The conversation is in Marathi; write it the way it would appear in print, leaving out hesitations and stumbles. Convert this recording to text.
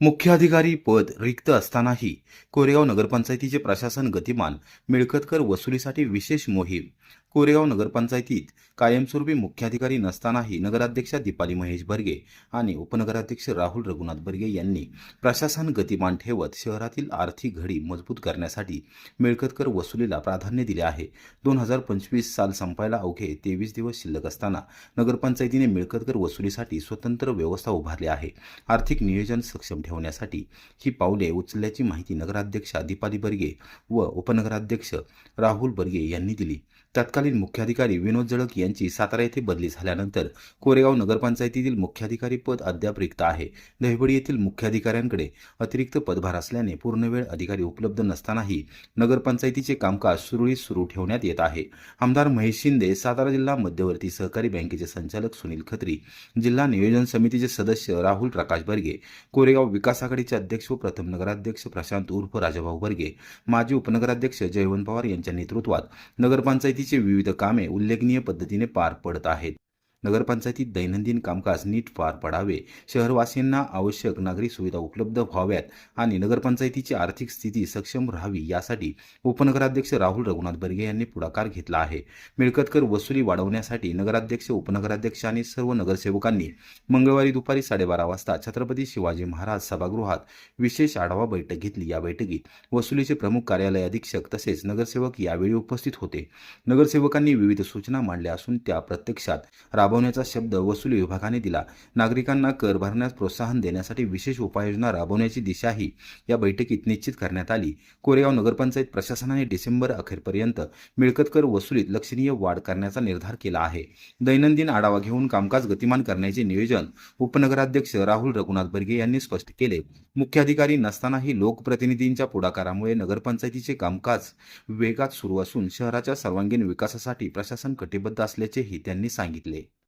मुख्याधिकारी पद रिक्त असतानाही कोरेगाव नगरपंचायतीचे प्रशासन गतिमान, मिळकत कर वसुलीसाठी विशेष मोहीम. कोरेगाव नगरपंचायतीत कायमस्वरूपी मुख्याधिकारी नसतानाही नगराध्यक्षा दीपाली महेश बर्गे आणि उपनगराध्यक्ष राहुल रघुनाथ बर्गे यांनी प्रशासन गतिमान ठेवत शहरातील आर्थिक घडी मजबूत करण्यासाठी मिळकत कर वसुलीला प्राधान्य दिले आहे. 2025 साल संपायला अवघे 23 दिवस शिल्लक असताना नगरपंचायतीने मिळकत कर वसुलीसाठी स्वतंत्र व्यवस्था उभारली आहे. आर्थिक नियोजन सक्षम ठेवण्यासाठी ही पावले उचलल्याची माहिती नगराध्यक्षा दीपाली बर्गे व उपनगराध्यक्ष राहुल बर्गे यांनी दिली. तत्कालीन मुख्याधिकारी विनोद जळक यांची सातारा येथे बदली झाल्यानंतर कोरेगाव नगरपंचायतीतील मुख्याधिकारी पद अद्याप रिक्त आहे. दहिवडी येथील मुख्याधिकाऱ्यांकडे अतिरिक्त पदभार असल्याने पूर्णवेळ अधिकारी उपलब्ध नसतानाही नगरपंचायतीचे कामकाज सुरळीत सुरू ठेवण्यात येत आहे. आमदार महेश शिंदे, सातारा जिल्हा मध्यवर्ती सहकारी बँकेचे संचालक सुनील खत्री, जिल्हा नियोजन समितीचे सदस्य राहुल प्रकाश बर्गे, कोरेगाव विकास आघाडीचे अध्यक्ष व प्रथम नगराध्यक्ष प्रशांत उर्फ राजाभाऊ बर्गे, माजी उपनगराध्यक्ष जयवंत पवार यांच्या नेतृत्वात नगरपंचायतीचे विविध कामे उल्लेखनीय पद्धतीने पार पडत आहेत. नगरपंचायतीत दैनंदिन कामकाज नीट पार पडावे, शहरवासियांना आवश्यक नागरी सुविधा उपलब्ध व्हाव्यात आणि नगरपंचायतीची आर्थिक स्थिती सक्षम राहावी यासाठी उपनगराध्यक्ष राहुल रघुनाथ बर्गे यांनी पुढाकार घेतला आहे. मिळकत कर वसुली वाढवण्यासाठी नगराध्यक्ष, उपनगराध्यक्ष आणि सर्व नगरसेवकांनी मंगळवारी दुपारी 12:30 वाजता छत्रपती शिवाजी महाराज सभागृहात विशेष आढावा बैठक घेतली. या बैठकीत वसुलीचे प्रमुख कार्यालय अधीक्षक तसेच नगरसेवक यावेळी उपस्थित होते. नगरसेवकांनी विविध सूचना मांडल्या असून त्या प्रत्यक्षात राबवण्याचा शब्द वसुली विभागाने दिला. नागरिकांना कर भरण्यास प्रोत्साहन देण्यासाठी विशेष उपाययोजना राबवण्याची दिशाही या बैठकीत निश्चित करण्यात आली. कोरेगाव नगरपंचायत प्रशासनाने डिसेंबर अखेरपर्यंत मिळकत कर वसुलीत लक्षणीय वाढ करण्याचा निर्धार केला आहे. दैनंदिन आढावा घेऊन कामकाज गतिमान करण्याचे नियोजन उपनगराध्यक्ष राहुल रघुनाथ बर्गे यांनी स्पष्ट केले. मुख्याधिकारी नसतानाही लोकप्रतिनिधींच्या पुढाकारामुळे नगरपंचायतीचे कामकाज वेगात सुरू असून शहराच्या सर्वांगीण विकासासाठी प्रशासन कटिबद्ध असल्याचेही त्यांनी सांगितले.